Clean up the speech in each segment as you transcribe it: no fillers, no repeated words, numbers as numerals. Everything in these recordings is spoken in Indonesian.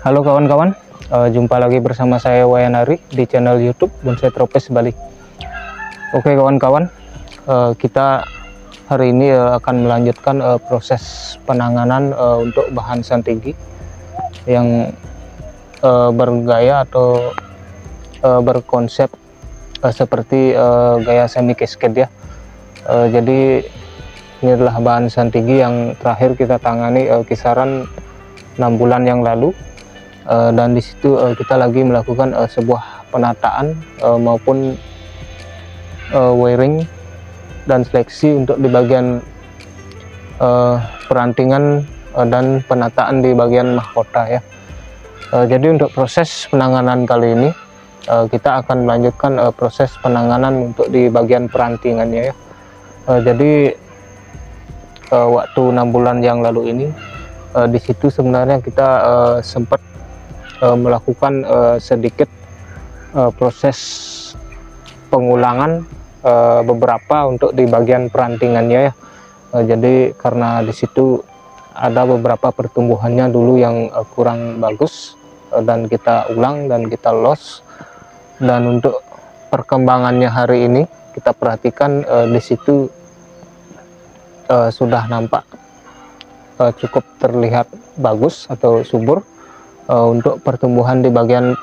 Halo kawan-kawan, jumpa lagi bersama saya Wayanari di channel YouTube Bonsai Tropis Bali. Oke kawan-kawan, kita hari ini akan melanjutkan proses penanganan untuk bahan santigi yang bergaya atau berkonsep seperti gaya semi cascade ya. Jadi ini adalah bahan santigi yang terakhir kita tangani kisaran 6 bulan yang lalu. Dan di situ kita lagi melakukan sebuah penataan maupun wiring dan seleksi untuk di bagian perantingan dan penataan di bagian mahkota ya. Jadi untuk proses penanganan kali ini kita akan melanjutkan proses penanganan untuk di bagian perantingannya ya. Jadi waktu 6 bulan yang lalu ini di situ sebenarnya kita sempat melakukan sedikit proses pengulangan beberapa untuk di bagian perantingannya ya. Jadi karena di situ ada beberapa pertumbuhannya dulu yang kurang bagus dan kita ulang dan kita los, dan untuk perkembangannya hari ini kita perhatikan di situ sudah nampak cukup terlihat bagus atau subur untuk pertumbuhan di bagian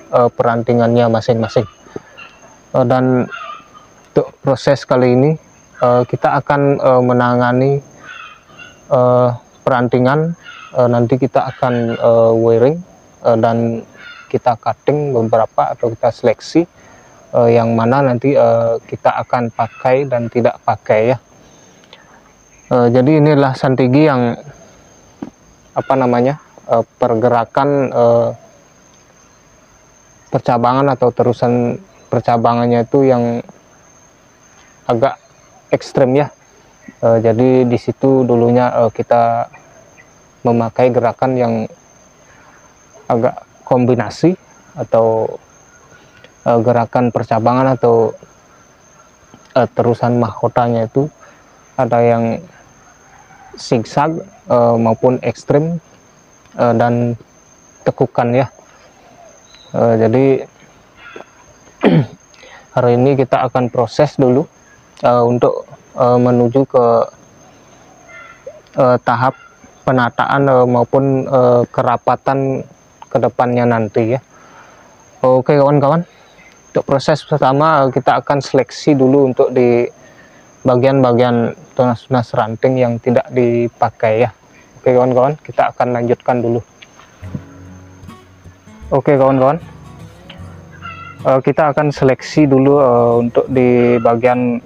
perantingannya masing-masing. Dan untuk proses kali ini kita akan menangani perantingan, nanti kita akan wiring dan kita cutting beberapa atau kita seleksi yang mana nanti kita akan pakai dan tidak pakai ya. Jadi inilah santigi yang pergerakan percabangan atau terusan percabangannya itu yang agak ekstrem ya. Jadi di situ dulunya kita memakai gerakan yang agak kombinasi atau gerakan percabangan atau terusan mahkotanya itu ada yang zigzag maupun ekstrim dan tekukan ya. Jadi hari ini kita akan proses dulu untuk menuju ke tahap penataan maupun kerapatan kedepannya nanti ya. Oke kawan-kawan, untuk proses pertama kita akan seleksi dulu untuk di bagian-bagian tunas-tunas ranting yang tidak dipakai ya. Oke kawan-kawan, kita akan lanjutkan dulu. Oke kawan-kawan, kita akan seleksi dulu untuk di bagian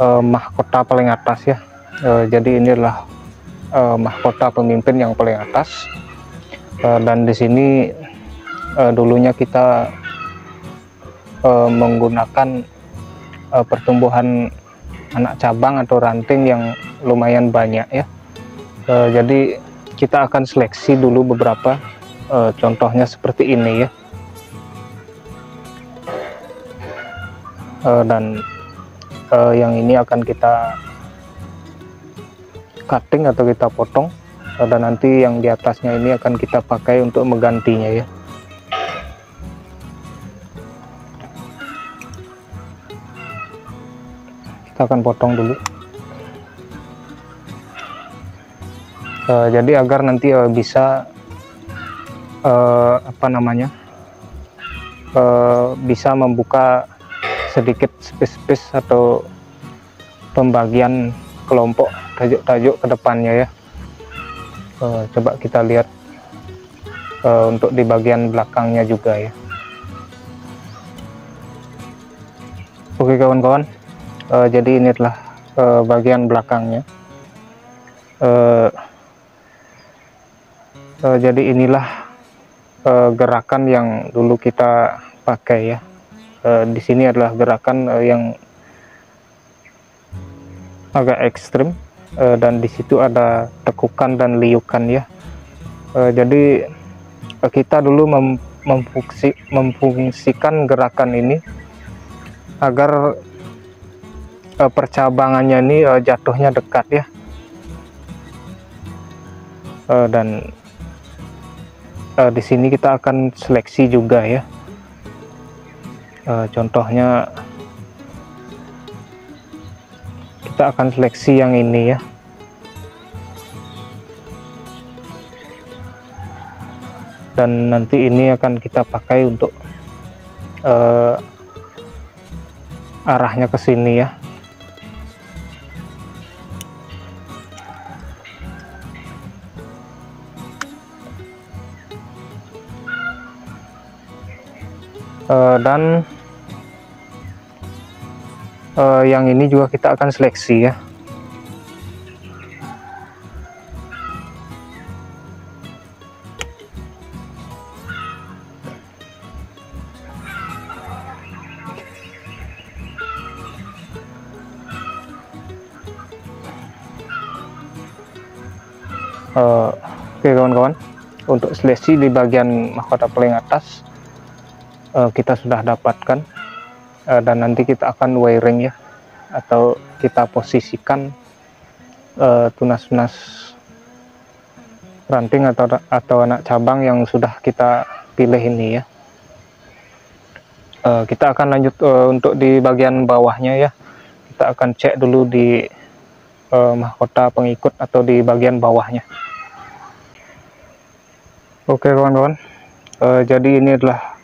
mahkota paling atas ya. Jadi inilah mahkota pemimpin yang paling atas, dan di sini dulunya kita menggunakan pertumbuhan anak cabang atau ranting yang lumayan banyak ya. Jadi kita akan seleksi dulu beberapa, contohnya seperti ini ya. Dan yang ini akan kita cutting atau kita potong, dan nanti yang di atasnya ini akan kita pakai untuk menggantinya ya. Kita akan potong dulu. Jadi agar nanti bisa bisa membuka sedikit space atau pembagian kelompok tajuk-tajuk ke depannya ya. Coba kita lihat untuk di bagian belakangnya juga ya. Oke kawan-kawan, jadi ini adalah bagian belakangnya. Jadi inilah gerakan yang dulu kita pakai ya. Di sini adalah gerakan yang agak ekstrim, dan di situ ada tekukan dan liukan ya. Jadi kita dulu memfungsikan gerakan ini agar percabangannya ini jatuhnya dekat ya. Dan Di sini kita akan seleksi juga ya. Contohnya kita akan seleksi yang ini ya. Dan nanti ini akan kita pakai untuk arahnya ke sini ya. Dan yang ini juga kita akan seleksi ya. Oke kawan-kawan, untuk seleksi di bagian mahkota paling atas kita sudah dapatkan, dan nanti kita akan wiring ya, atau kita posisikan tunas-tunas ranting atau anak cabang yang sudah kita pilih ini ya. Kita akan lanjut untuk di bagian bawahnya ya. Kita akan cek dulu di mahkota pengikut atau di bagian bawahnya. Oke kawan-kawan, jadi ini adalah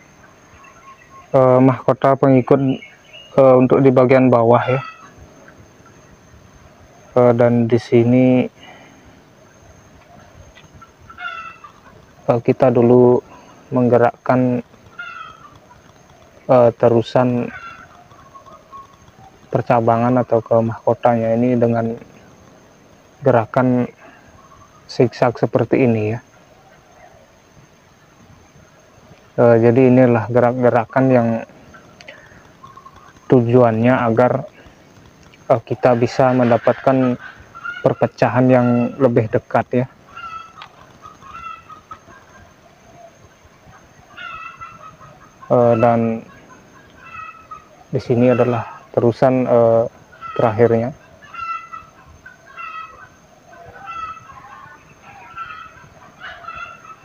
mahkota pengikut untuk di bagian bawah ya. Dan di sini kita dulu menggerakkan terusan percabangan atau ke mahkotanya ini dengan gerakan zigzag seperti ini ya. Jadi inilah gerak-gerakan yang tujuannya agar kita bisa mendapatkan perpecahan yang lebih dekat ya. Dan di sini adalah terusan terakhirnya.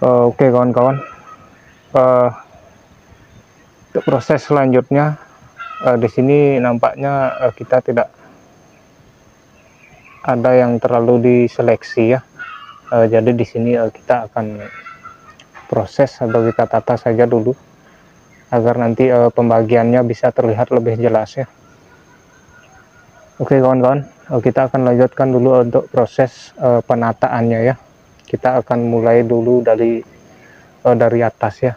Oke kawan-kawan, untuk proses selanjutnya di sini nampaknya kita tidak ada yang terlalu diseleksi ya. Jadi di sini kita akan proses atau kita tata saja dulu agar nanti pembagiannya bisa terlihat lebih jelas ya. Oke kawan-kawan, kita akan lanjutkan dulu untuk proses penataannya ya. Kita akan mulai dulu dari atas ya.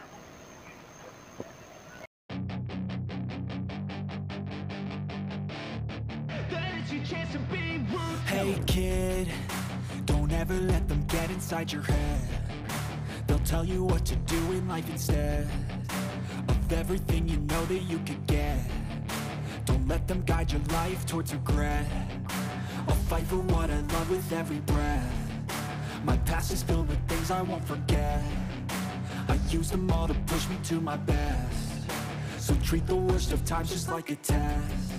Hey kid, don't ever let them get inside your head. They'll tell you what to do in life instead of everything you know that you could get. Don't let them guide your life towards regret. I'll fight for what I love with every breath. My past is filled with things I won't forget. I used them all to push me to my best. So treat the worst of times just like a test.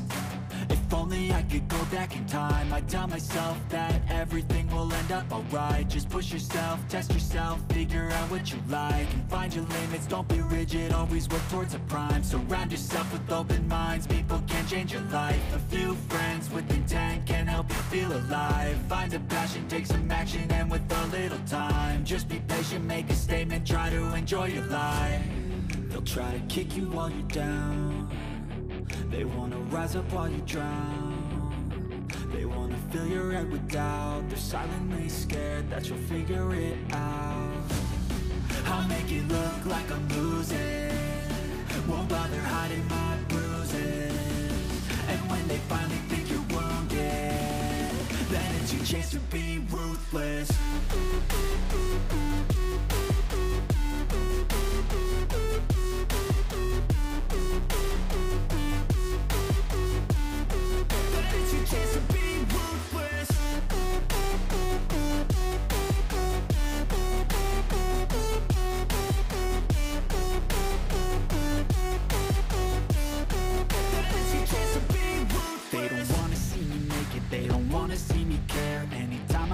If only I could go back in time, I'd tell myself that everything will end up alright. Just push yourself, test yourself, figure out what you like, and find your limits, don't be rigid, always work towards a prime. Surround yourself with open minds, people can change your life. A few friends with intent can help you feel alive. Find a passion, take some action, and with a little time, just be patient, make a statement, try to enjoy your life. They'll try to kick you while you're down. They wanna rise up while you drown. They wanna fill your head with doubt. They're silently scared that you'll figure it out. I'll make it look like I'm losing, won't bother hiding my bruises. And when they finally think you're wounded, then it's your chance to be ruthless.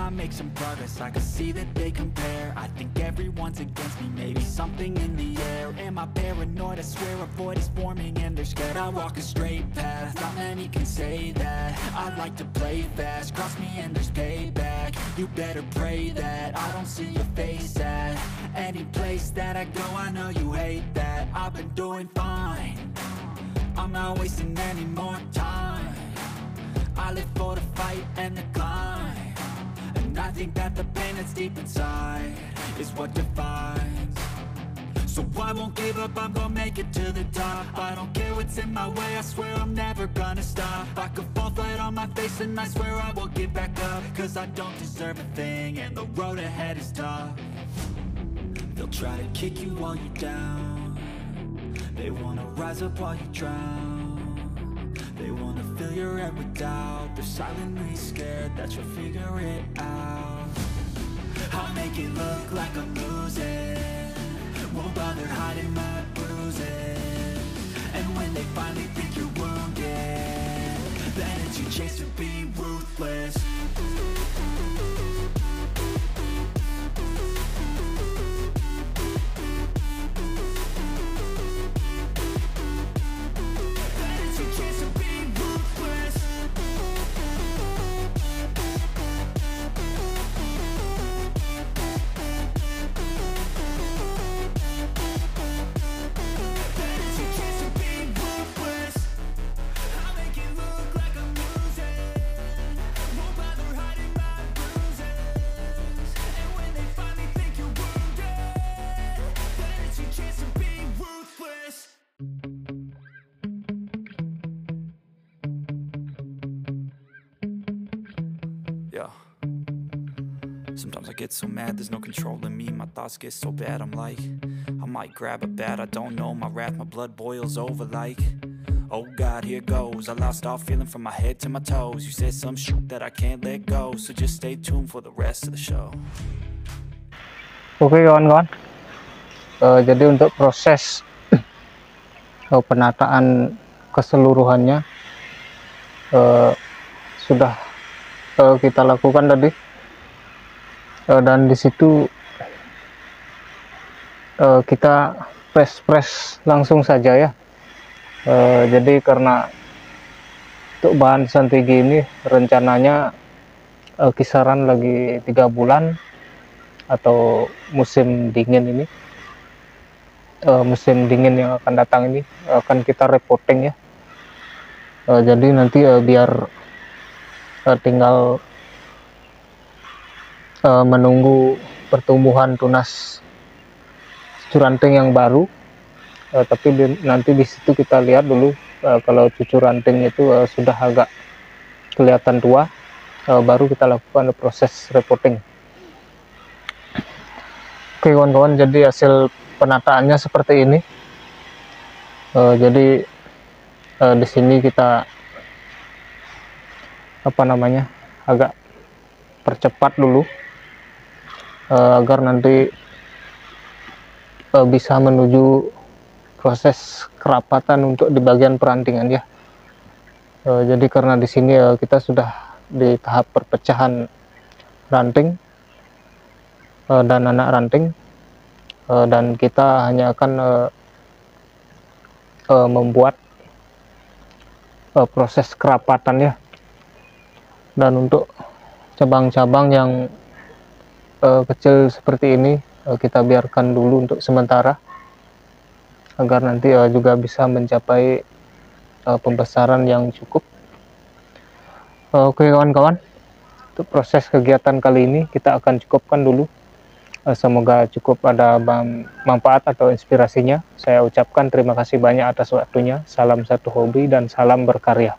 I make some progress, I can see that they compare. I think everyone's against me, maybe something in the air. Am I paranoid? I swear a void is forming and they're scared. I walk a straight path, not many can say that. I like to play fast, cross me and there's payback. You better pray that I don't see your face at any place that I go. I know you hate that. I've been doing fine, I'm not wasting any more time. I live for the fight and the climb, and I think that the pain that's deep inside is what defines. So I won't give up, I'm gonna make it to the top. I don't care what's in my way, I swear I'm never gonna stop. I could fall flat on my face and I swear I won't give back up, cause I don't deserve a thing and the road ahead is tough. They'll try to kick you while you're down, they wanna rise up while you drown. They wanna fill your head with doubt, they're silently scared that you'll figure it out. I'll make it look like I'm losing, won't bother hiding my bruises. And when they finally think you're wounded, then it's your chance to be ruthless. Yeah. Sometimes I get so mad, there's no controlling me. My thoughts get so bad, I'm like, I might grab a bat, I don't know. My wrath, my blood boils over like, oh God, here goes. I lost all feeling from my head to my toes. You said some shit that I can't let go, so just stay tuned for the rest of the show. Oke kawan-kawan, jadi untuk proses penataan keseluruhannya sudah kita lakukan tadi, dan di situ kita press langsung saja ya. Jadi karena untuk bahan santigi ini rencananya kisaran lagi 3 bulan atau musim dingin ini, musim dingin yang akan datang ini akan kita reporting ya. Jadi nanti biar tinggal menunggu pertumbuhan tunas cucu ranting yang baru, tapi nanti di situ kita lihat dulu kalau cucu ranting itu sudah agak kelihatan tua, baru kita lakukan proses reporting. Oke kawan-kawan, jadi hasil penataannya seperti ini. Jadi di sini kita agak percepat dulu agar nanti bisa menuju proses kerapatan untuk di bagian perantingan ya. Jadi karena di sini kita sudah di tahap perpecahan ranting dan anak ranting, dan kita hanya akan membuat proses kerapatan ya. Dan untuk cabang-cabang yang kecil seperti ini kita biarkan dulu untuk sementara agar nanti juga bisa mencapai pembesaran yang cukup. Oke kawan-kawan, untuk proses kegiatan kali ini kita akan cukupkan dulu. Semoga cukup ada manfaat atau inspirasinya. Saya ucapkan terima kasih banyak atas waktunya. Salam satu hobi dan salam berkarya.